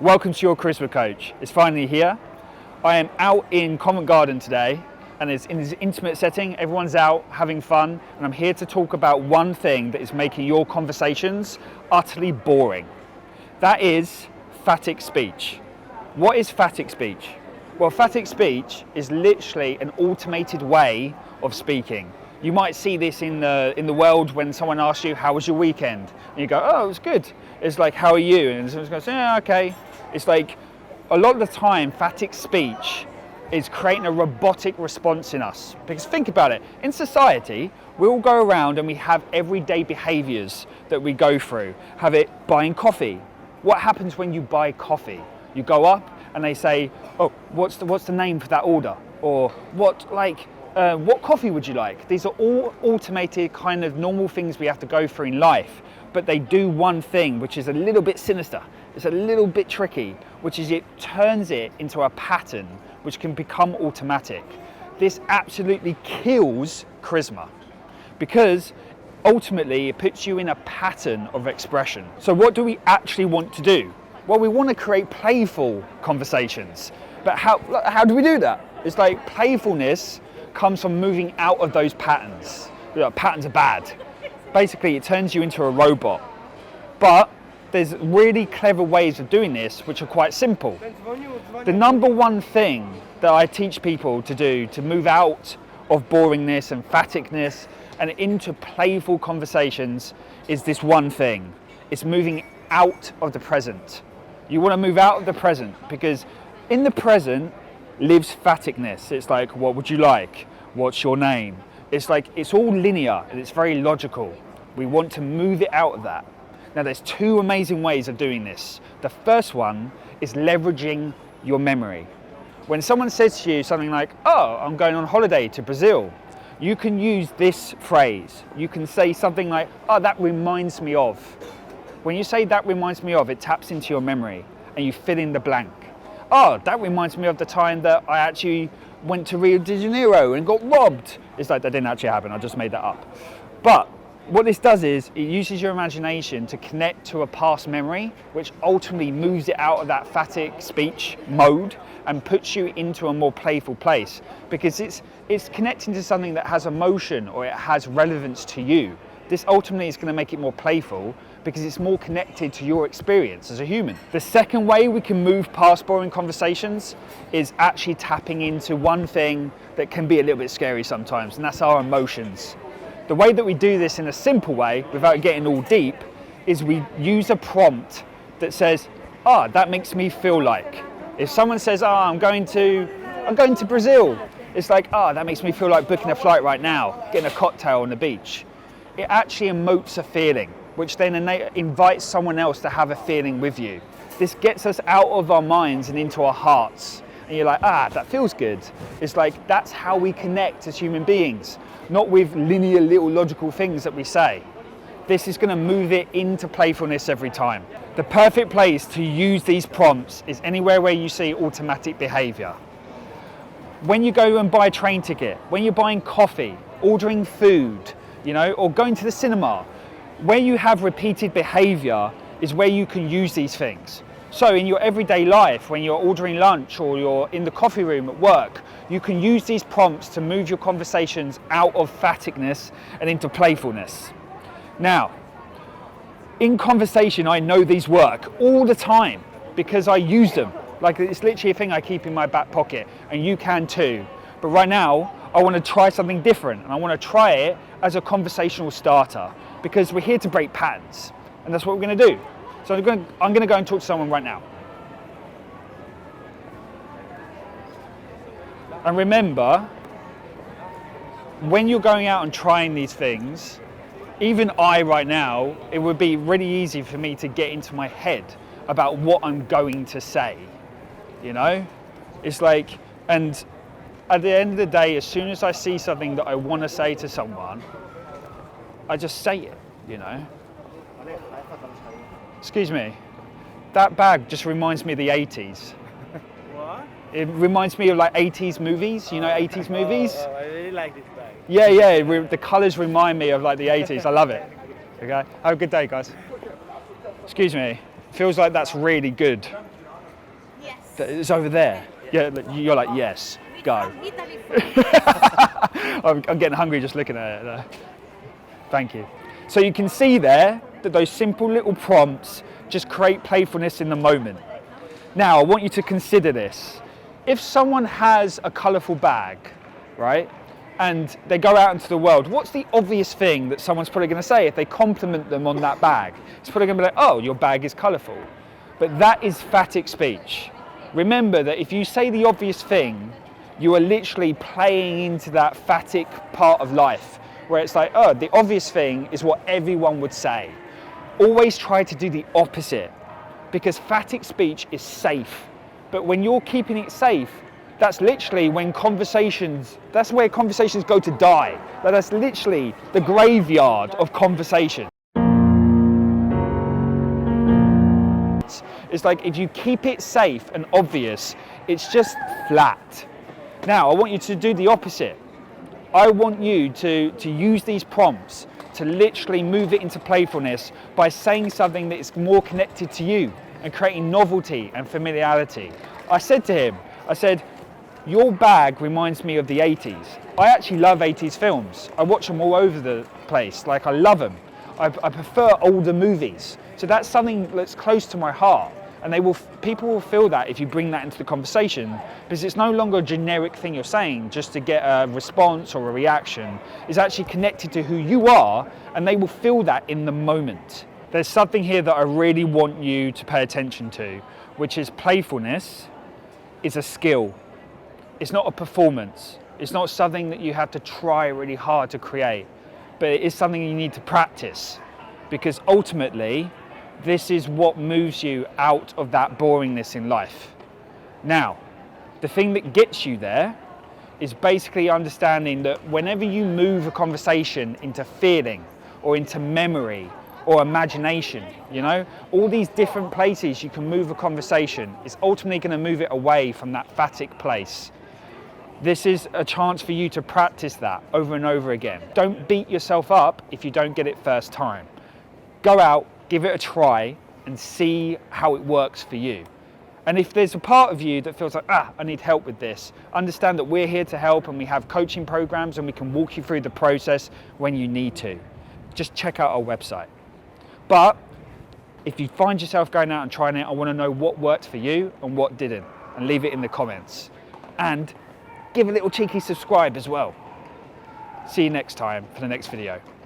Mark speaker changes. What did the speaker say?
Speaker 1: Welcome to your Charisma Coach. It's finally here. I am out in Covent Garden today, and it's in this intimate setting. Everyone's out having fun, and I'm here to talk about one thing that is making your conversations utterly boring. That is phatic speech. What is phatic speech? Well, phatic speech is literally an automated way of speaking. You might see this in the world when someone asks you, how was your weekend? And you go, oh, it was good. It's like, how are you? And someone's going to say, yeah, okay. It's like, a lot of the time, phatic speech is creating a robotic response in us. Because think about it, in society, we all go around and we have everyday behaviors that we go through. Have it buying coffee. What happens when you buy coffee? You go up and they say, oh, what's the name for that order? Or what coffee would you like? These are all automated kind of normal things we have to go through in life, but they do one thing which is a little bit sinister. It's a little bit tricky, which is it turns it into a pattern which can become automatic. This absolutely kills charisma because ultimately it puts you in a pattern of expression. So what do we actually want to do? Well, we want to create playful conversations, but how do we do that? It's like playfulness comes from moving out of those patterns. Patterns are bad. Basically, it turns you into a robot. But there's really clever ways of doing this which are quite simple. The number one thing that I teach people to do to move out of boringness and phaticness and into playful conversations is this one thing. It's moving out of the present. You want to move out of the present because in the present lives phaticness. It's like, what would you like? What's your name? It's like, it's all linear and it's very logical. We want to move it out of that. Now there's two amazing ways of doing this. The first one is leveraging your memory. When someone says to you something like, oh, I'm going on holiday to Brazil, you can use this phrase. You can say something like, oh, that reminds me of. When you say that reminds me of, it taps into your memory and you fill in the blank. Oh, that reminds me of the time that I actually went to Rio de Janeiro and got robbed. It's like that didn't actually happen, I just made that up. But what this does is it uses your imagination to connect to a past memory, which ultimately moves it out of that phatic speech mode and puts you into a more playful place because it's connecting to something that has emotion or it has relevance to you. This ultimately is going to make it more playful because it's more connected to your experience as a human. The second way we can move past boring conversations is actually tapping into one thing that can be a little bit scary sometimes, and that's our emotions. The way that we do this in a simple way, without getting all deep, is we use a prompt that says, that makes me feel like. If someone says, I'm going to Brazil, it's like, that makes me feel like booking a flight right now, getting a cocktail on the beach. It actually emotes a feeling, which then invites someone else to have a feeling with you. This gets us out of our minds and into our hearts. And you're like, that feels good. It's like, that's how we connect as human beings, not with linear little logical things that we say. This is going to move it into playfulness every time. The perfect place to use these prompts is anywhere where you see automatic behavior. When you go and buy a train ticket, when you're buying coffee, ordering food, or going to the cinema, where you have repeated behavior is where you can use these things. So in your everyday life, when you're ordering lunch or you're in the coffee room at work, you can use these prompts to move your conversations out of phaticness and into playfulness. Now, in conversation, I know these work all the time because I use them. Like, it's literally a thing I keep in my back pocket, and you can too. But right now, I want to try something different, and I want to try it as a conversational starter because we're here to break patterns, and that's what we're going to do. So I'm going to go and talk to someone right now. And remember, when you're going out and trying these things, even right now, it would be really easy for me to get into my head about what I'm going to say. It's like, and at the end of the day, as soon as I see something that I want to say to someone, I just say it, Excuse me, that bag just reminds me of the 80s.
Speaker 2: What?
Speaker 1: It reminds me of like 80s movies, 80s movies?
Speaker 2: I really like this bag.
Speaker 1: Yeah, the colours remind me of like the 80s, I love it. Okay, have a good day, guys. Excuse me, feels like that's really good. It's over there. Yeah, you're like, yes, go.
Speaker 3: Italy food.
Speaker 1: I'm getting hungry just looking at it. Thank you. So you can see there that those simple little prompts just create playfulness in the moment. Now, I want you to consider this. If someone has a colourful bag, right, and they go out into the world, what's the obvious thing that someone's probably going to say if they compliment them on that bag? It's probably going to be like, oh, your bag is colourful. But that is phatic speech. Remember that if you say the obvious thing, you are literally playing into that phatic part of life, where it's like, oh, the obvious thing is what everyone would say. Always try to do the opposite, because phatic speech is safe. But when you're keeping it safe, that's literally when that's where conversations go to die. That's literally the graveyard of conversation. It's like if you keep it safe and obvious, it's just flat. Now, I want you to do the opposite. I want you to use these prompts to literally move it into playfulness by saying something that is more connected to you and creating novelty and familiarity. I said to him, your bag reminds me of the 80s. I actually love 80s films. I watch them all over the place, like I love them. I prefer older movies. So that's something that's close to my heart. And people will feel that if you bring that into the conversation, because it's no longer a generic thing you're saying just to get a response or a reaction. It's actually connected to who you are, and they will feel that in the moment. There's something here that I really want you to pay attention to, which is playfulness is a skill. It's not a performance. It's not something that you have to try really hard to create, but it is something you need to practice, because ultimately, this is what moves you out of that boringness in life. Now, the thing that gets you there is basically understanding that whenever you move a conversation into feeling or into memory or imagination, all these different places you can move a conversation is ultimately going to move it away from that phatic place. This is a chance for you to practice that over and over again. Don't beat yourself up if you don't get it first time. Go out, give it a try, and see how it works for you. And if there's a part of you that feels like, I need help with this, understand that we're here to help, and we have coaching programs, and we can walk you through the process when you need to. Just check out our website. But if you find yourself going out and trying it, I want to know what worked for you and what didn't, and leave it in the comments. And give a little cheeky subscribe as well. See you next time for the next video.